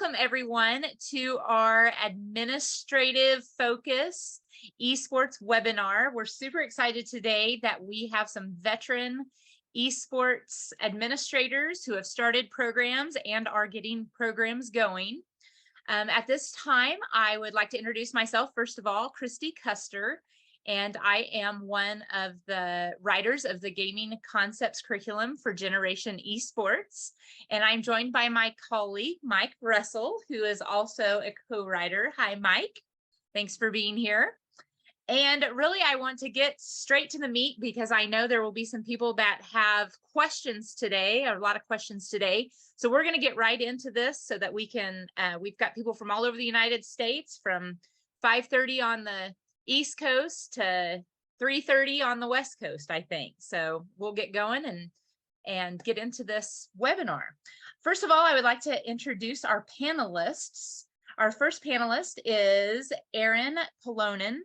welcome everyone to our administrative focus esports webinar. We're super excited today that we have some veteran esports administrators who have started programs and are getting programs going. At this time, I would like to introduce myself. First of all, Christy Custer, and I am one of the writers of the Gaming Concepts curriculum for Generation Esports. And I'm joined by my colleague, Mike Russell, who is also a co-writer. Hi, Mike. Thanks for being here. And really, I want to get straight to the meat because I know there will be some people that have questions today, a lot of questions today. So we're going to get right into this so that we can, we've got people from all over the United States from 5:30 on the East Coast to 3:30 on the West Coast, I think. So we'll get going and get into this webinar. First of all, I would like to introduce our panelists. Our first panelist is Erin Polonen.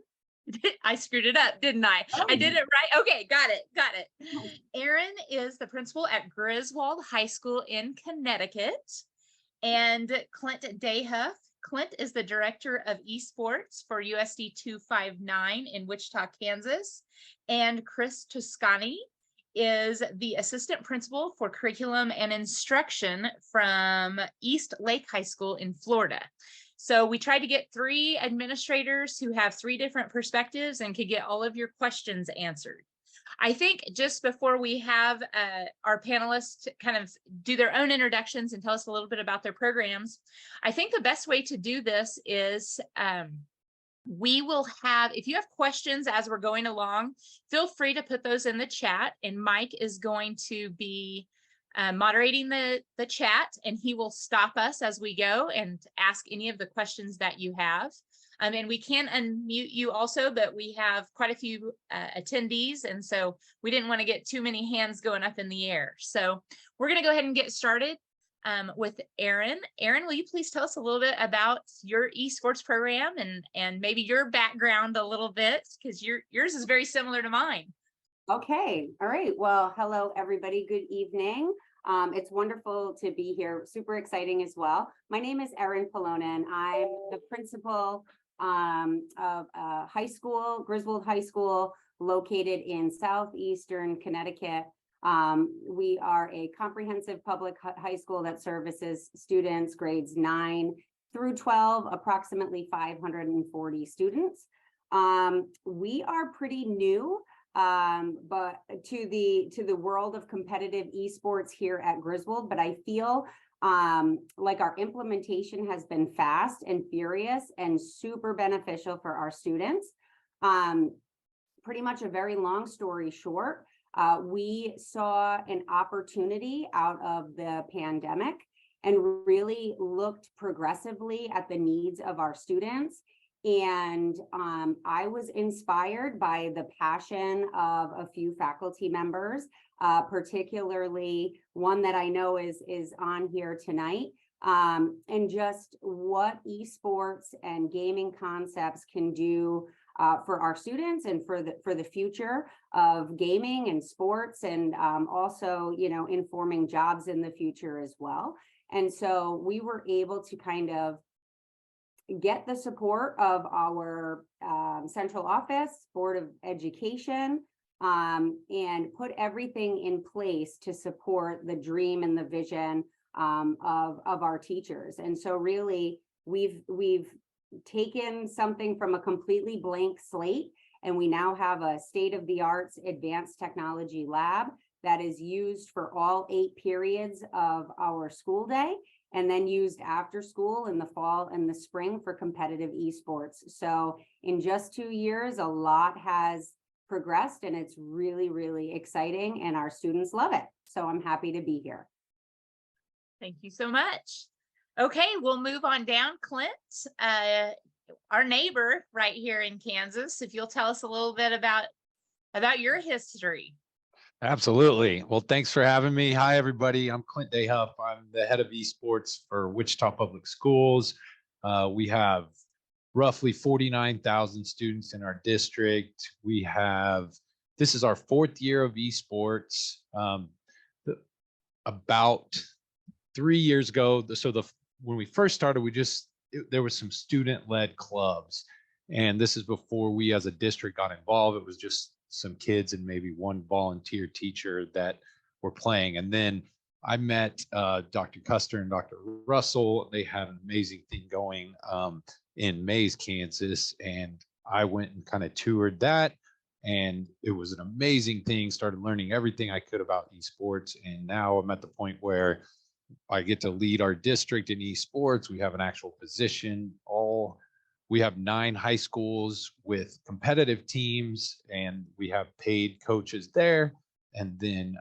I screwed it up, didn't I? Oh. I did it right. Okay, got it. Erin is the principal at Griswold High School in Connecticut. And Clint Dayhuff. Clint is the director of esports for USD 259 in Wichita, Kansas. And Chris Toscani is the assistant principal for curriculum and instruction from East Lake High School in Florida. So we tried to get 3 administrators who have 3 different perspectives and could get all of your questions answered. I think just before we have our panelists kind of do their own introductions and tell us a little bit about their programs, I think the best way to do this is we will have, if you have questions as we're going along, feel free to put those in the chat, and Mike is going to be moderating the chat, and he will stop us as we go and ask any of the questions that you have. And we can unmute you also, but we have quite a few attendees, and so we didn't want to get too many hands going up in the air. So we're going to go ahead and get started with Erin. Erin, will you please tell us a little bit about your esports program and maybe your background a little bit, because yours is very similar to mine. Okay, all right. Well, hello, everybody. Good evening. It's wonderful to be here. Super exciting as well. My name is Erin Polonen. I'm the principal of high school, Griswold High School, located in southeastern Connecticut. We are a comprehensive public high school that services students grades 9 through 12, approximately 540 students. We are pretty new, but to the world of competitive esports here at Griswold, but I feel like our implementation has been fast and furious and super beneficial for our students. Pretty much a very long story short, we saw an opportunity out of the pandemic and really looked progressively at the needs of our students. And I was inspired by the passion of a few faculty members, particularly one that I know is on here tonight, and just what esports and gaming concepts can do for our students and for the future of gaming and sports, and also, you know, informing jobs in the future as well. And so we were able to kind of get the support of our central office, Board of Education, and put everything in place to support the dream and the vision of our teachers. And so really, we've taken something from a completely blank slate, and we now have a state-of-the-art advanced technology lab that is used for all 8 periods of our school day, and then used after school in the fall and the spring for competitive esports. So in just 2 years, a lot has progressed, and it's really, really exciting, and our students love it. So I'm happy to be here. Thank you so much. Okay, we'll move on down. Clint, our neighbor right here in Kansas, if you'll tell us a little bit about your history. Absolutely. Well, thanks for having me. Hi, everybody. I'm Clint Dayhuff. I'm the head of esports for Wichita Public Schools. We have roughly 49,000 students in our district. This is our 4th year of esports. About 3 years ago, so the when we first started, there was some student-led clubs. And this is before we as a district got involved. It was just some kids and maybe one volunteer teacher that were playing. And then I met Dr. Custer and Dr. Russell. They had an amazing thing going in Mays, Kansas. And I went and kind of toured that. And it was an amazing thing, started learning everything I could about esports. And now I'm at the point where I get to lead our district in esports. We have an actual position. We have 9 high schools with competitive teams, and we have paid coaches there. And then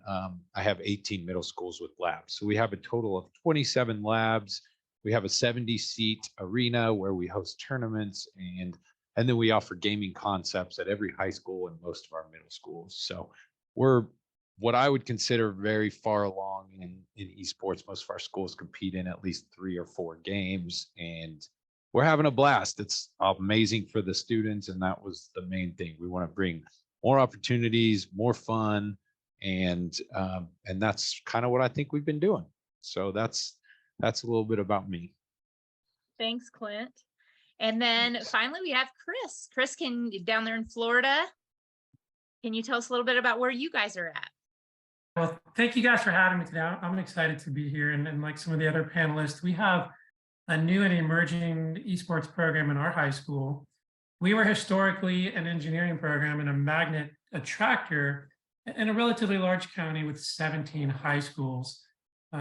I have 18 middle schools with labs. So we have a total of 27 labs. We have a 70-seat arena where we host tournaments, and then we offer gaming concepts at every high school and most of our middle schools. So we're what I would consider very far along in esports. Most of our schools compete in at least 3 or 4 games, and we're having a blast. It's amazing for the students, and that was the main thing. We want to bring more opportunities, more fun, and that's kind of what I think we've been doing. So that's a little bit about me. Thanks, Clint. And then finally, we have Chris. Chris, down there in Florida, can you tell us a little bit about where you guys are at? Well, thank you guys for having me today. I'm excited to be here. And like some of the other panelists, we have a new and emerging esports program in our high school. We were historically an engineering program and a magnet attractor in a relatively large county with 17 high schools.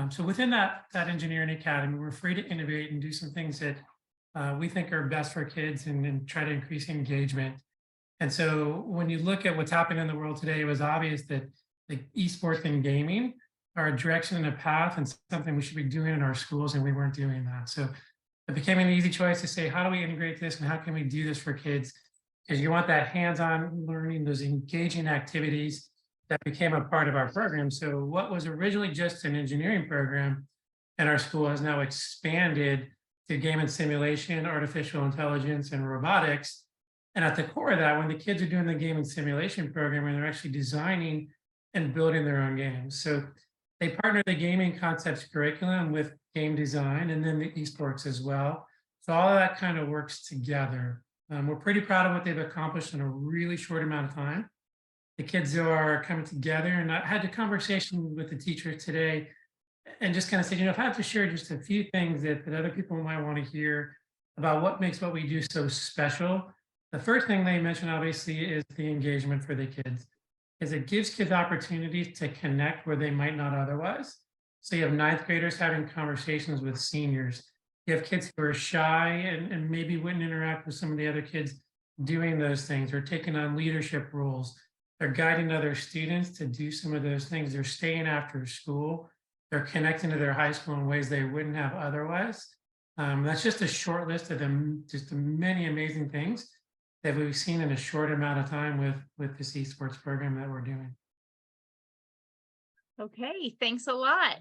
So within that engineering academy, we're free to innovate and do some things that we think are best for kids and try to increase engagement. And so when you look at what's happening in the world today, it was obvious that the esports and gaming are a direction and a path and something we should be doing in our schools, and we weren't doing that. So it became an easy choice to say, how do we integrate this and how can we do this for kids? Because you want that hands-on learning, those engaging activities that became a part of our program. So what was originally just an engineering program in our school has now expanded to game and simulation, artificial intelligence, and robotics. And at the core of that, when the kids are doing the game and simulation programming, they're actually designing and building their own games. So they partner the gaming concepts curriculum with game design and then the esports as well. So all of that kind of works together. We're pretty proud of what they've accomplished in a really short amount of time. The kids are coming together, and I had a conversation with the teacher today and just kind of said, if I have to share just a few things that other people might want to hear about what makes what we do so special. The first thing they mentioned, obviously, is the engagement for the kids. Is it gives kids opportunities to connect where they might not otherwise. So you have 9th graders having conversations with seniors. You have kids who are shy and maybe wouldn't interact with some of the other kids doing those things or taking on leadership roles. They're guiding other students to do some of those things. They're staying after school. They're connecting to their high school in ways they wouldn't have otherwise. That's just a short list of them, just the many amazing things that we've seen in a short amount of time with this esports program that we're doing. Okay, thanks a lot.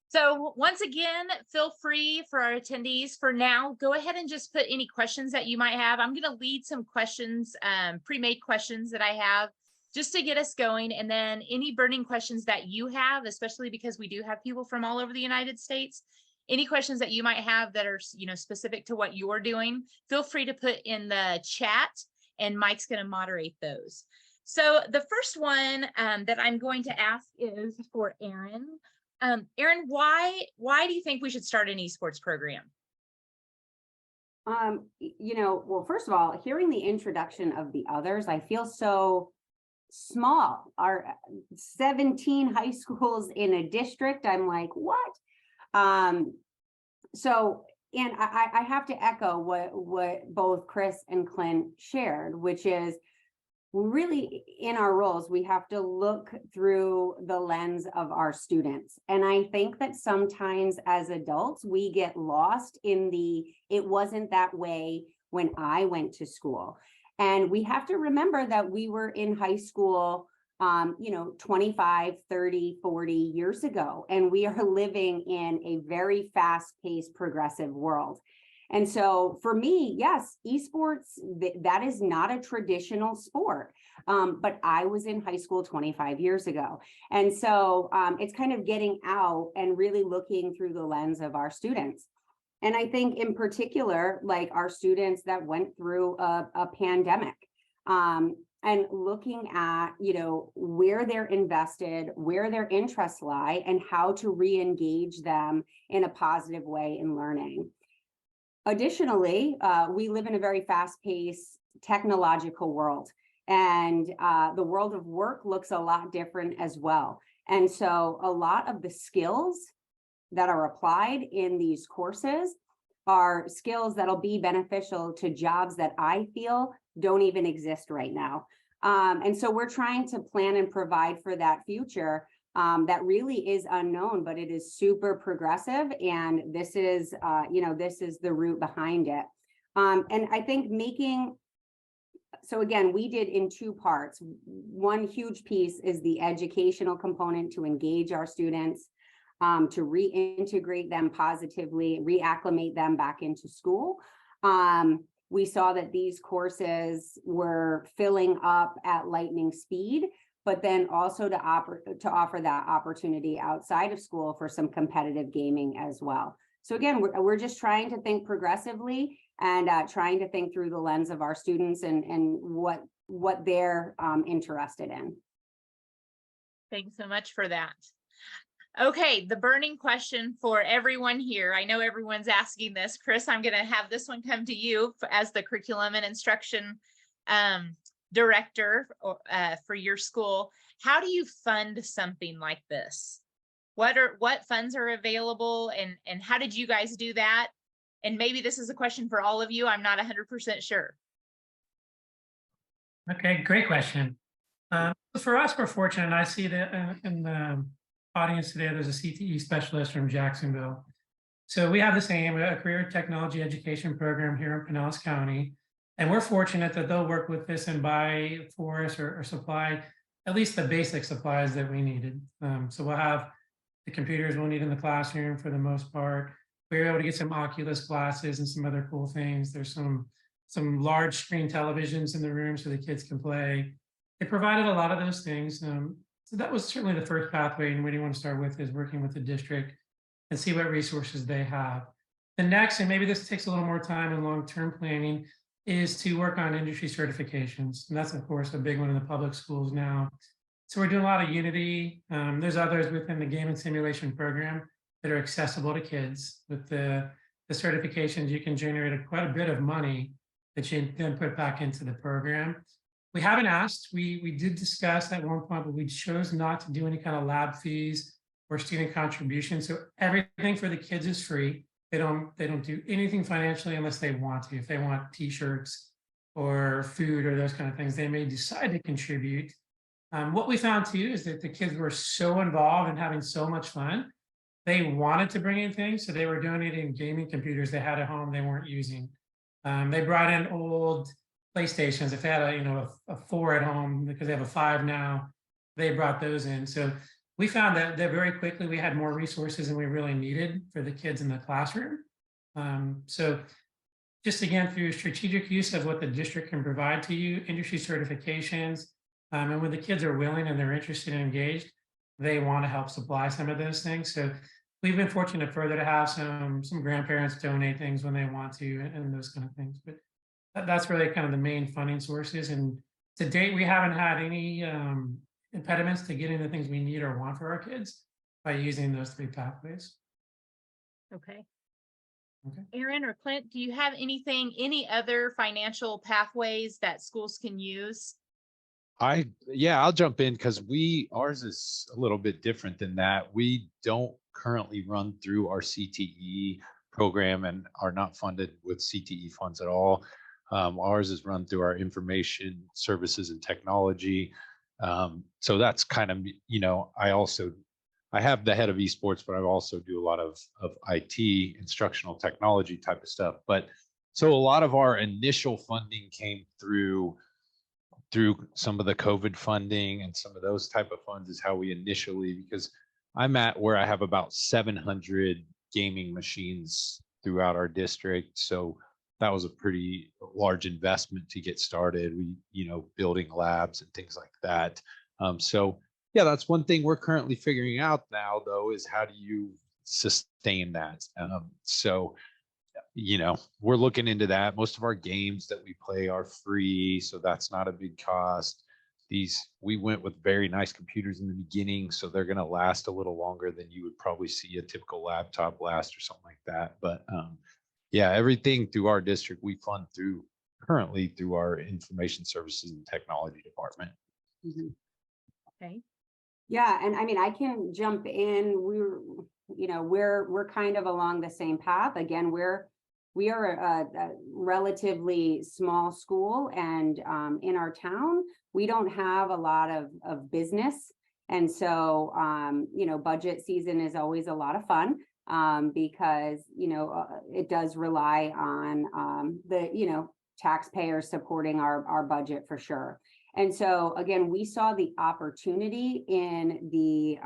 So once again, feel free for our attendees for now, go ahead and just put any questions that you might have. I'm going to lead some questions, pre-made questions that I have just to get us going. And then any burning questions that you have, especially because we do have people from all over the United States, any questions that you might have that are, specific to what you're doing, feel free to put in the chat and Mike's going to moderate those. So the first one that I'm going to ask is for Aaron. Aaron, why do you think we should start an esports program? Well, first of all, hearing the introduction of the others, I feel so small. Our 17 high schools in a district, I'm like, what? And I have to echo what both Chris and Clint shared, which is really in our roles, we have to look through the lens of our students. And I think that sometimes as adults, we get lost in it wasn't that way when I went to school. And we have to remember that we were in high school 25, 30, 40 years ago, and we are living in a very fast-paced, progressive world. And so for me, yes, esports, that is not a traditional sport, but I was in high school 25 years ago. And so it's kind of getting out and really looking through the lens of our students. And I think in particular, like our students that went through a pandemic, and looking at, where they're invested, where their interests lie, and how to re-engage them in a positive way in learning. Additionally, we live in a very fast-paced technological world, and the world of work looks a lot different as well. And so a lot of the skills that are applied in these courses are skills that'll be beneficial to jobs that I feel don't even exist right now. And so we're trying to plan and provide for that future that really is unknown, but it is super progressive. And this is, this is the root behind it. And I think so again, we did in two parts. One huge piece is the educational component to engage our students, to reintegrate them positively, reacclimate them back into school. We saw that these courses were filling up at lightning speed, but then also to offer that opportunity outside of school for some competitive gaming as well. So again, we're just trying to think progressively and trying to think through the lens of our students and what they're interested in. Thanks so much for that. Okay, the burning question for everyone here. I know everyone's asking this. Chris, I'm going to have this one come to you as the curriculum and instruction director for your school. How do you fund something like this? What funds are available, and how did you guys do that? And maybe this is a question for all of you. I'm not 100% sure. Okay, great question. For us, we're fortunate, and I see that in the audience today, there's a CTE specialist from Jacksonville. So we have the same, a career technology education program here in Pinellas County. And we're fortunate that they'll work with us and buy for us or supply at least the basic supplies that we needed. So we'll have the computers we'll need in the classroom for the most part. We were able to get some Oculus glasses and some other cool things. There's some large screen televisions in the room so the kids can play. They provided a lot of those things. So that was certainly the first pathway, and what you want to start with is working with the district and see what resources they have. The next, and maybe this takes a little more time and long-term planning, is to work on industry certifications. And that's, of course, a big one in the public schools now. So we're doing a lot of Unity. There's others within the game and simulation program that are accessible to kids. With the certifications, you can generate quite a bit of money that you then put back into the program. We haven't asked. We did discuss at one point, but we chose not to do any kind of lab fees or student contributions. So everything for the kids is free. They don't do anything financially unless they want to. If they want T-shirts or food or those kind of things, they may decide to contribute. What we found too is that the kids were so involved and having so much fun. They wanted to bring in things, so they were donating gaming computers they had at home they weren't using. They brought in old PlayStations. If they had a 4 at home, because they have a 5 now, they brought those in. So we found that very quickly we had more resources than we really needed for the kids in the classroom. So just again, through strategic use of what the district can provide to you, industry certifications, and when the kids are willing and they're interested and engaged, they want to help supply some of those things. So we've been fortunate further to have some grandparents donate things when they want to and those kind of things. But that's really kind of the main funding sources. And to date, we haven't had any impediments to getting the things we need or want for our kids by using those 3 pathways. Okay. Okay. Aaron or Clint, do you have any other financial pathways that schools can use? I'll jump in because ours is a little bit different than that. We don't currently run through our CTE program and are not funded with CTE funds at all. Ours is run through our information services and technology. So that's kind of, I have the head of esports, but I also do a lot of IT, instructional technology type of stuff. But so a lot of our initial funding came through some of the COVID funding and some of those type of funds is how we initially, because I'm at where I have about 700 gaming machines throughout our district. So that was a pretty large investment to get started. We, building labs and things like that. So yeah, that's one thing we're currently figuring out now though, is how do you sustain that? So we're looking into that. Most of our games that we play are free, so that's not a big cost. We went with very nice computers in the beginning, so they're going to last a little longer than you would probably see a typical laptop last or something like that. But yeah, everything through our district we fund currently through our information services and technology department. Okay. Yeah, and I mean, I can jump in. We're kind of along the same path. Again, we are a relatively small school, and in our town, we don't have a lot of business. And so, budget season is always a lot of fun because, it does rely on the taxpayers supporting our budget for sure. And so, again, we saw the opportunity in the,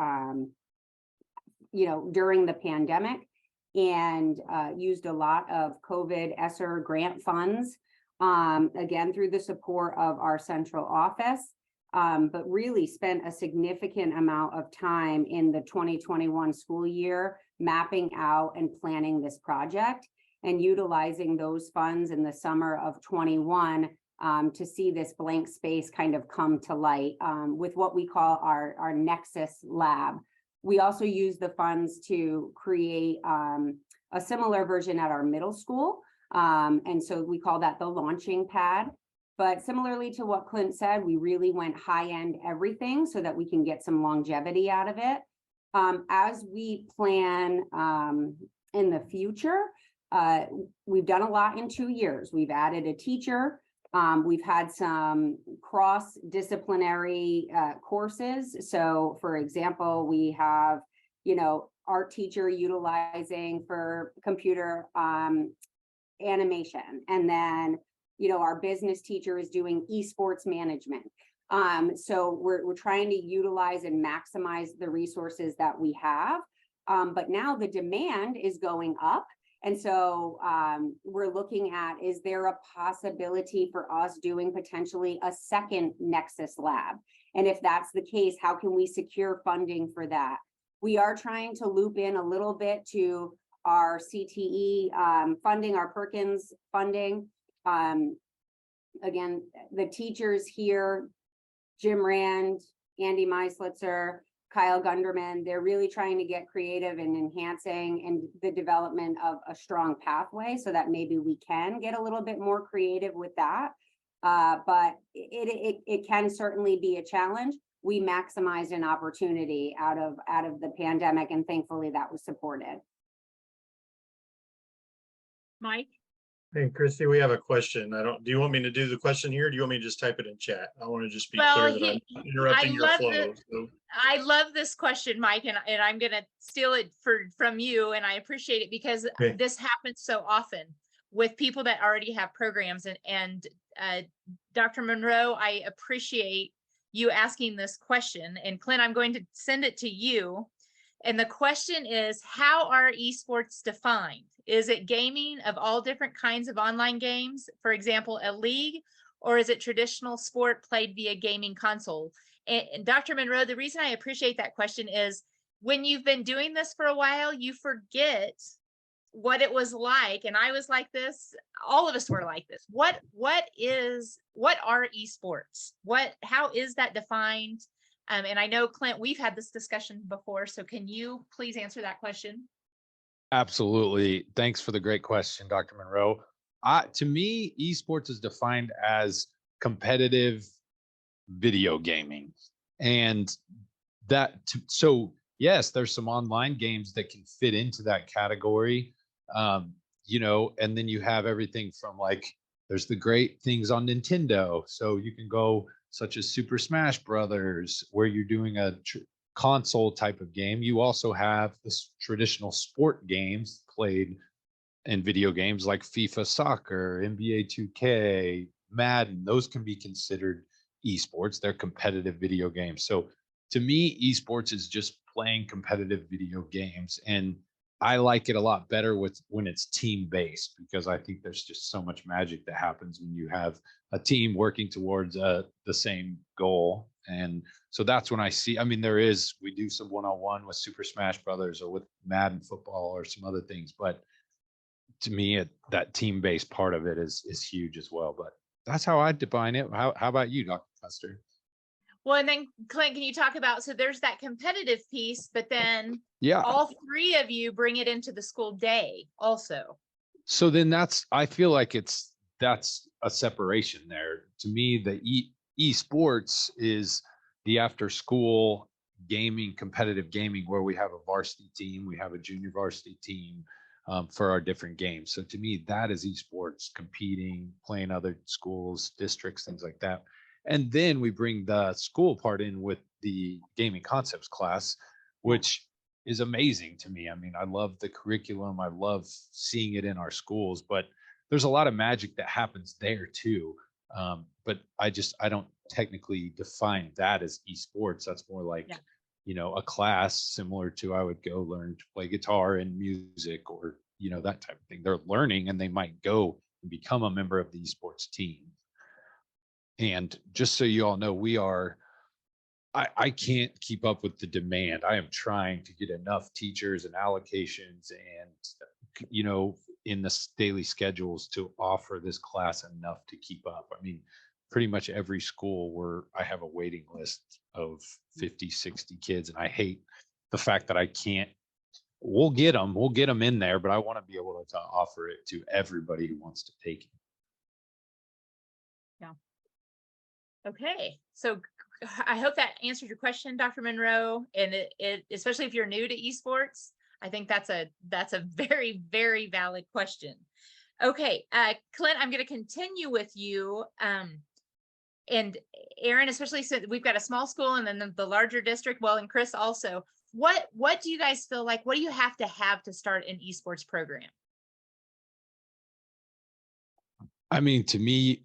during the pandemic, and used a lot of COVID ESSER grant funds, again, through the support of our central office, but really spent a significant amount of time in the 2021 school year mapping out and planning this project and utilizing those funds in the summer of 21 to see this blank space kind of come to light with what we call our Nexus lab. We also use the funds to create a similar version at our middle school. And so we call that the launching pad. But similarly to what Clint said, we really went high-end everything so that we can get some longevity out of it. As we plan in the future, we've done a lot in 2 years. We've added a teacher. We've had some cross-disciplinary courses. So for example, we have, art teacher utilizing for computer animation. And then, our business teacher is doing esports management. So we're trying to utilize and maximize the resources that we have. But now the demand is going up. And so we're looking at, is there a possibility for us doing potentially a second Nexus lab? And if that's the case, how can we secure funding for that? We are trying to loop in a little bit to our CTE funding, our Perkins funding. Again, the teachers here, Jim Rand, Andy Meislitzer, Kyle Gunderman, they're really trying to get creative and enhancing and the development of a strong pathway so that maybe we can get a little bit more creative with that. But it can certainly be a challenge. We maximized an opportunity out of the pandemic, and thankfully that was supported. Mike? Hey, Christy, we have a question. Do you want me to do the question here? Or do you want me to just type it in chat? I want to just be clear that I'm not interrupting your flow. I love this question, Mike, and I'm going to steal it from you. And I appreciate it because this happens so often with people that already have programs. And Dr. Monroe, I appreciate you asking this question. And Clint, I'm going to send it to you. And the question is, how are esports defined? Is it gaming of all different kinds of online games, for example, a league, or is it traditional sport played via gaming console? And Dr. Monroe, the reason I appreciate that question is when you've been doing this for a while, you forget what it was like. And I was like this, all of us were like this. What are esports? How is that defined? And I know, Clint, we've had this discussion before, so can you please answer that question? Absolutely. Thanks for the great question, Dr. Monroe. To me, esports is defined as competitive video gaming. And so yes, there's some online games that can fit into that category. And then you have everything from there's the great things on Nintendo. So you can go such as Super Smash Brothers, where you're doing a console type of game. You also have this traditional sport games played in video games like FIFA Soccer, NBA 2K, Madden. Those can be considered esports. They're competitive video games. So to me, esports is just playing competitive video games. And I like it a lot better when it's team based, because I think there's just so much magic that happens when you have a team working towards the same goal. And so that's when I see, we do some one-on-one with Super Smash Brothers or with Madden football or some other things, but to me, that team-based part of it is huge as well. But that's how I define it. How about you, Dr. Custer? Well, and then Clint, can you talk about, so there's that competitive piece, but then Yeah. all three of you bring it into the school day also. So then I feel like that's a separation there. To me, the esports is the after school gaming, competitive gaming, where we have a varsity team, we have a junior varsity team for our different games. So to me, that is esports, competing, playing other schools, districts, things like that. And then we bring the school part in with the gaming concepts class, which is amazing to me. I mean, I love the curriculum. I love seeing it in our schools, but there's a lot of magic that happens there too. But I don't technically define that as esports. That's more like, a class similar to, I would go learn to play guitar and music, or, that type of thing. They're learning, and they might go and become a member of the esports team. And just so you all know, I can't keep up with the demand. I am trying to get enough teachers and allocations and, in the daily schedules to offer this class enough to keep up. I mean, pretty much every school where I have a waiting list of 50, 60 kids. And I hate the fact that I can't, we'll get them in there, but I want to be able to offer it to everybody who wants to take it. Yeah. Okay. So I hope that answered your question, Dr. Monroe. And it especially if you're new to esports, I think that's a very, very valid question. Okay, Clint, I'm going to continue with you. And Aaron, especially since we've got a small school and then the larger district, well, and Chris also, what do you guys feel like, what do you have to start an esports program? I mean, to me,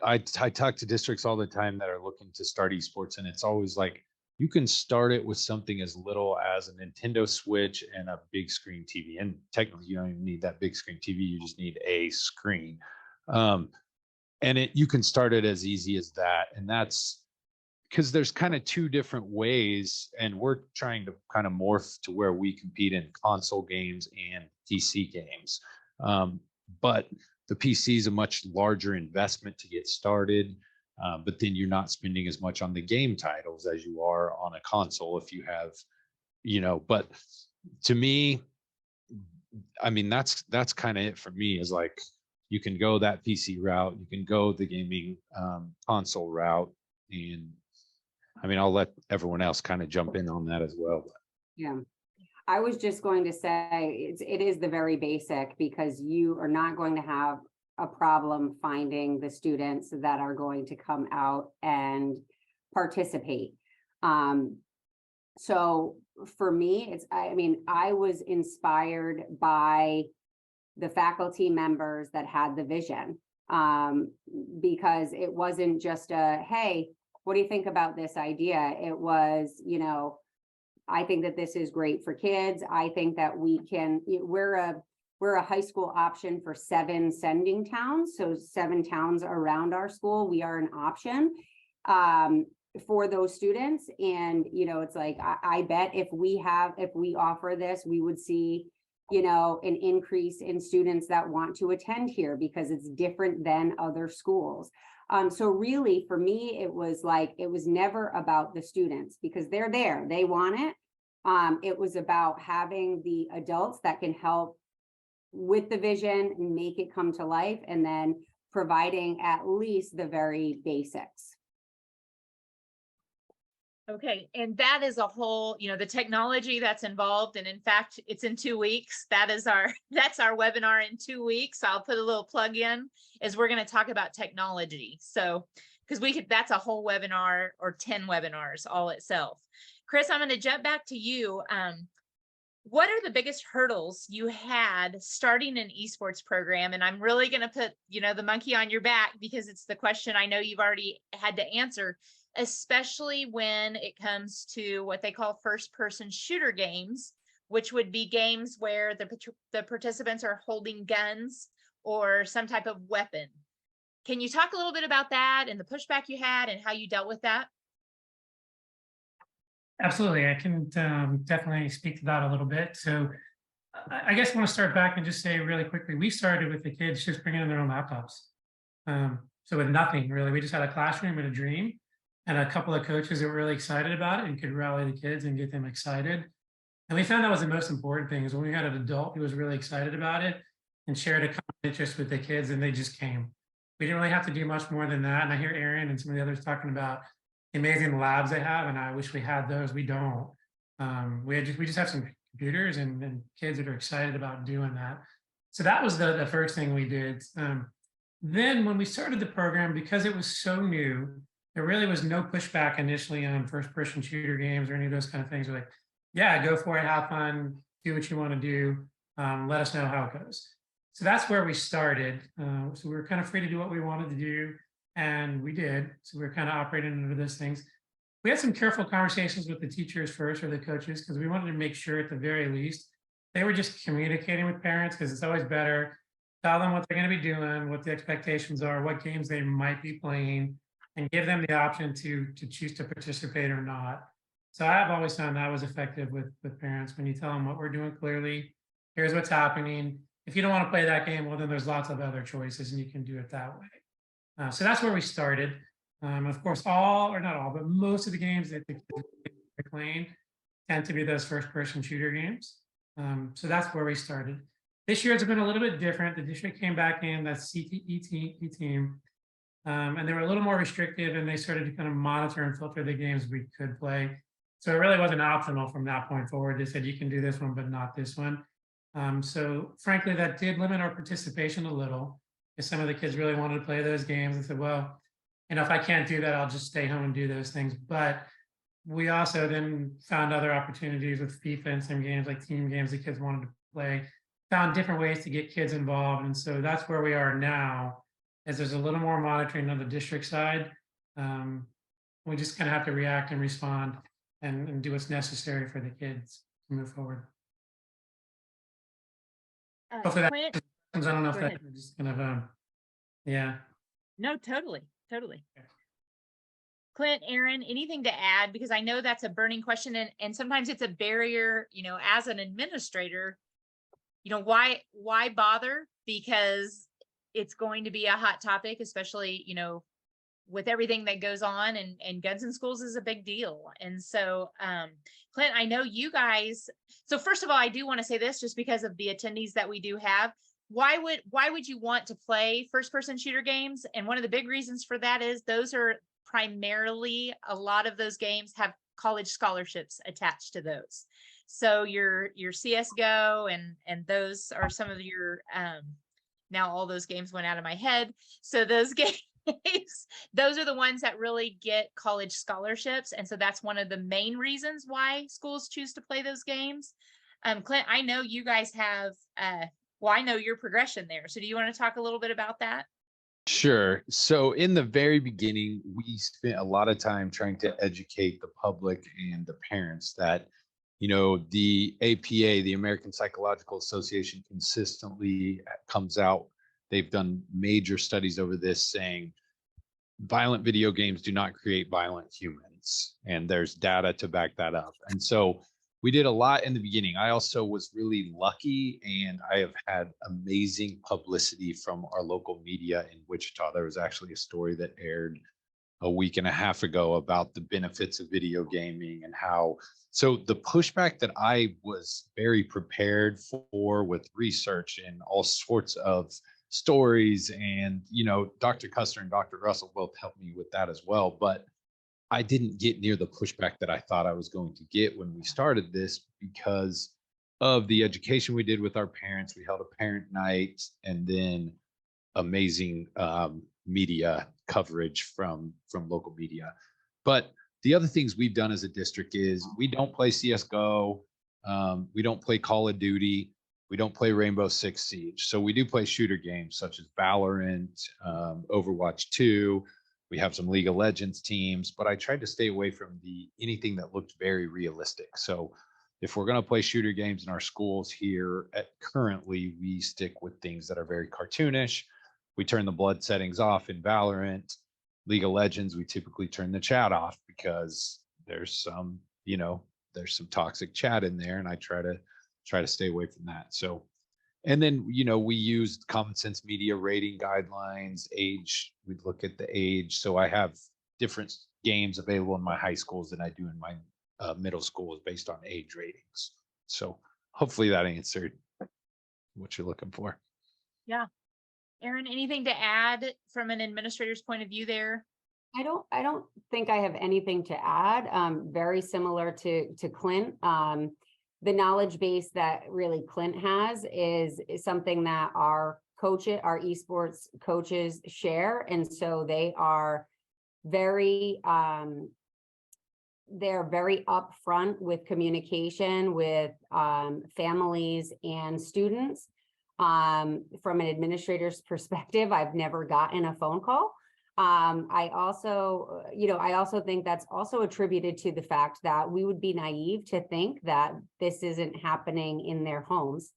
I talk to districts all the time that are looking to start esports, and it's always like, you can start it with something as little as a Nintendo Switch and a big screen TV. And technically, you don't even need that big screen TV. You just need a screen. And you can start it as easy as that. And that's because there's kind of two different ways. And we're trying to kind of morph to where we compete in console games and PC games. But the PC is a much larger investment to get started. But then you're not spending as much on the game titles as you are on a console if you have, but to me, I mean, that's kind of it for me, is like, you can go that PC route, you can go the gaming console route. And I mean, I'll let everyone else kind of jump in on that as well. Yeah. I was just going to say it is the very basic, because you are not going to have a problem finding the students that are going to come out and participate. So for me, I was inspired by the faculty members that had the vision, because it wasn't just hey, what do you think about this idea? It was, I think that this is great for kids. I think that we're a high school option for 7 sending towns. So 7 towns around our school, we are an option for those students. And, it's like, I bet if we offer this, we would see, an increase in students that want to attend here, because it's different than other schools. So really, for me, it was never about the students, because they're there, they want it. It was about having the adults that can help with the vision and make it come to life, and then providing at least the very basics. Okay, and that is a whole, the technology that's involved, and in fact, it's in 2 weeks. That's our webinar in 2 weeks. I'll put a little plug in, is we're going to talk about technology. So, because that's a whole webinar or 10 webinars all itself. Chris, I'm going to jump back to you. What are the biggest hurdles you had starting an esports program? And I'm really going to put, the monkey on your back, because it's the question I know you've already had to answer, especially when it comes to what they call first-person shooter games, which would be games where the participants are holding guns or some type of weapon. Can you talk a little bit about that and the pushback you had and how you dealt with that? Absolutely. I can definitely speak to that a little bit. So I guess I want to start back and just say really quickly, we started with the kids just bringing in their own laptops. So with nothing really, we just had a classroom and a dream and a couple of coaches that were really excited about it and could rally the kids and get them excited. And we found that was the most important thing is when we had an adult who was really excited about it and shared a common interest with the kids and they just came. We didn't really have to do much more than that. And I hear Aaron and some of the others talking about the amazing labs they have, and I wish we had those. We don't. We just have some computers and kids that are excited about doing that. So that was the first thing we did. Then when we started the program, because it was so new, there really was no pushback initially on first person shooter games or any of those kind of things. We're like, yeah, go for it, have fun, do what you want to do. Let us know how it goes. So that's where we started. So we were kind of free to do what we wanted to do, and we did. So we were kind of operating under those things. We had some careful conversations with the teachers first or the coaches because we wanted to make sure at the very least they were just communicating with parents because it's always better. Tell them what they're going to be doing, what the expectations are, what games they might be playing, and give them the option to choose to participate or not. So I've always found that was effective with parents when you tell them what we're doing clearly. Here's what's happening. If you don't want to play that game, well, then there's lots of other choices and you can do it that way. So that's where we started. Of course, all or not all, but most of the games that the kids are playing tend to be those first-person shooter games. So that's where we started. This year it's been a little bit different. The district came back in, that CTE team, and they were a little more restrictive, and they started to kind of monitor and filter the games we could play. So it really wasn't optional from that point forward. They said you can do this one, but not this one. So frankly, that did limit our participation a little. If some of the kids really wanted to play those games, and said, well, if I can't do that, I'll just stay home and do those things. But we also then found other opportunities with FIFA and some games like team games the kids wanted to play, found different ways to get kids involved. And so that's where we are now, as there's a little more monitoring on the district side. We just kind of have to react and respond and do what's necessary for the kids to move forward. Hopefully that, I don't know if that just kind of, yeah. No, totally. Clint, Aaron, anything to add? Because I know that's a burning question and sometimes it's a barrier, as an administrator, why bother? Because it's going to be a hot topic, especially, with everything that goes on and guns in schools is a big deal. And so, Clint, I know you guys, so first of all, I do want to say this just because of the attendees that we do have. Why would you want to play first person shooter games? And one of the big reasons for that is those are primarily, a lot of those games have college scholarships attached to those. So your CSGO and those are some of your, now all those games went out of my head. So those games, those are the ones that really get college scholarships. And so that's one of the main reasons why schools choose to play those games. Clint, I know you guys have, well, I know your progression there. So do you want to talk a little bit about that? Sure. So in the very beginning, we spent a lot of time trying to educate the public and the parents that, the APA, the American Psychological Association, consistently comes out. They've done major studies over this saying violent video games do not create violent humans. And there's data to back that up. And so we did a lot in the beginning. I also was really lucky, and I have had amazing publicity from our local media in Wichita. There was actually a story that aired a week and a half ago about the benefits of video gaming and how, so the pushback that I was very prepared for with research and all sorts of stories, and, Dr. Custer and Dr. Russell both helped me with that as well. But I didn't get near the pushback that I thought I was going to get when we started this because of the education we did with our parents. We held a parent night and then amazing media coverage from local media. But the other things we've done as a district is we don't play CSGO. We don't play Call of Duty. We don't play Rainbow Six Siege. So we do play shooter games such as Valorant, Overwatch 2. We have some League of Legends teams, but I tried to stay away from anything that looked very realistic. So if we're going to play shooter games in our schools here currently, we stick with things that are very cartoonish. We turn the blood settings off in Valorant. League of Legends, we typically turn the chat off because there's some toxic chat in there, and I try try to stay away from that. So, and then, you know, we used common sense media rating guidelines, age, we'd look at the age. So I have different games available in my high schools than I do in my middle schools based on age ratings. So hopefully that answered what you're looking for. Yeah. Erin, anything to add from an administrator's point of view there? I don't think I have anything to add. Very similar to Clint. The knowledge base that really Clint has is something that our esports coaches share. And so they are very, they're very upfront with communication with families and students. From an administrator's perspective, I've never gotten a phone call. I also think that's also attributed to the fact that we would be naive to think that this isn't happening in their homes.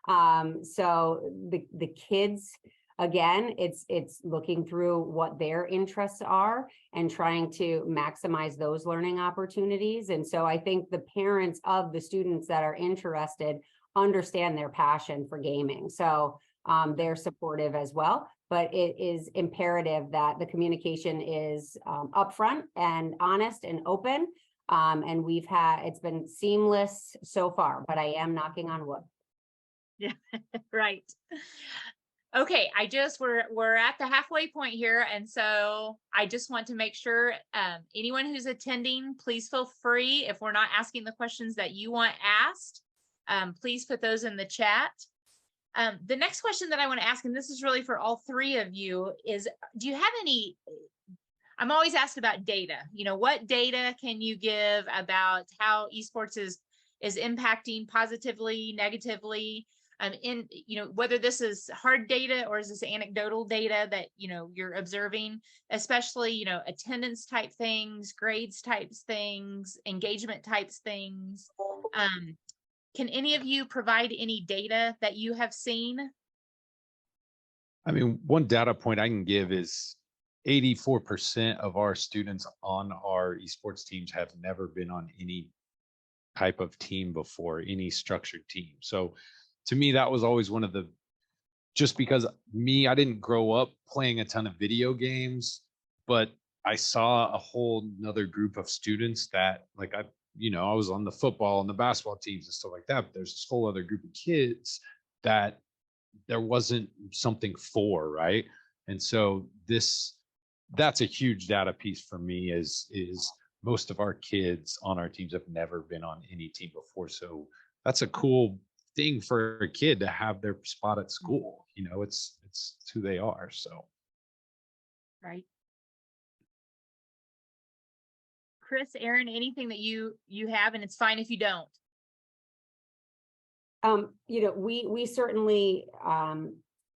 So the kids, again, it's looking through what their interests are and trying to maximize those learning opportunities. And so I think the parents of the students that are interested understand their passion for gaming. So they're supportive as well, but it is imperative that the communication is upfront and honest and open. And it's been seamless so far, but I am knocking on wood. Yeah, right. Okay, we're at the halfway point here. And so I just want to make sure anyone who's attending, please feel free, if we're not asking the questions that you want asked, please put those in the chat. The next question that I want to ask, and this is really for all three of you, is do you have any, I'm always asked about data, you know, what data can you give about how esports is impacting positively, negatively, in, you know, whether this is hard data or is this anecdotal data that, you know, you're observing, especially, you know, attendance type things, grades types things, engagement types things. Can any of you provide any data that you have seen? I mean, one data point I can give is 84% of our students on our esports teams have never been on any type of team before, any structured team. So to me, that was always one of the, just because I didn't grow up playing a ton of video games, but I saw a whole nother group of students that, like, I was on the football and the basketball teams and stuff like that, but there's this whole other group of kids that there wasn't something for, right? And so that's a huge data piece for me is most of our kids on our teams have never been on any team before. So that's a cool thing for a kid to have their spot at school. You know, it's who they are. So. Right. Chris, Erin, anything that you have, and it's fine if you don't. You know, we certainly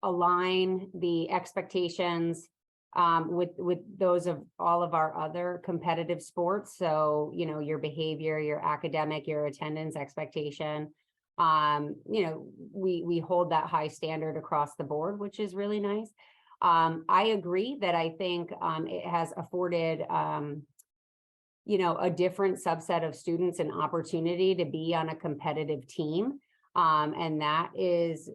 align the expectations with those of all of our other competitive sports. So, you know, your behavior, your academic, your attendance expectation, you know, we hold that high standard across the board, which is really nice. I agree that I think it has afforded you know, a different subset of students an opportunity to be on a competitive team. And that is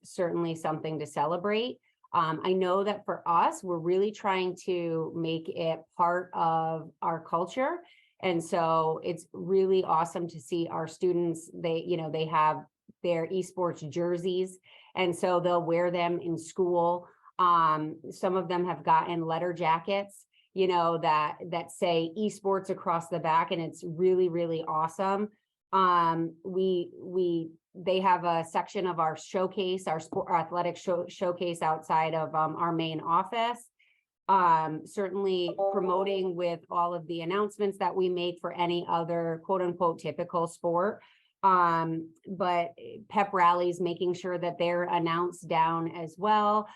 certainly something to celebrate. I know that for us, we're really trying to make it part of our culture. And so it's really awesome to see our students, they have their esports jerseys, and so they'll wear them in school. Some of them have gotten letter jackets, you know, that say esports across the back, and it's really, really awesome. They have a section of our showcase, our athletic showcase outside of our main office. Certainly promoting with all of the announcements that we make for any other quote unquote typical sport. But pep rallies, making sure that they're announced down as well.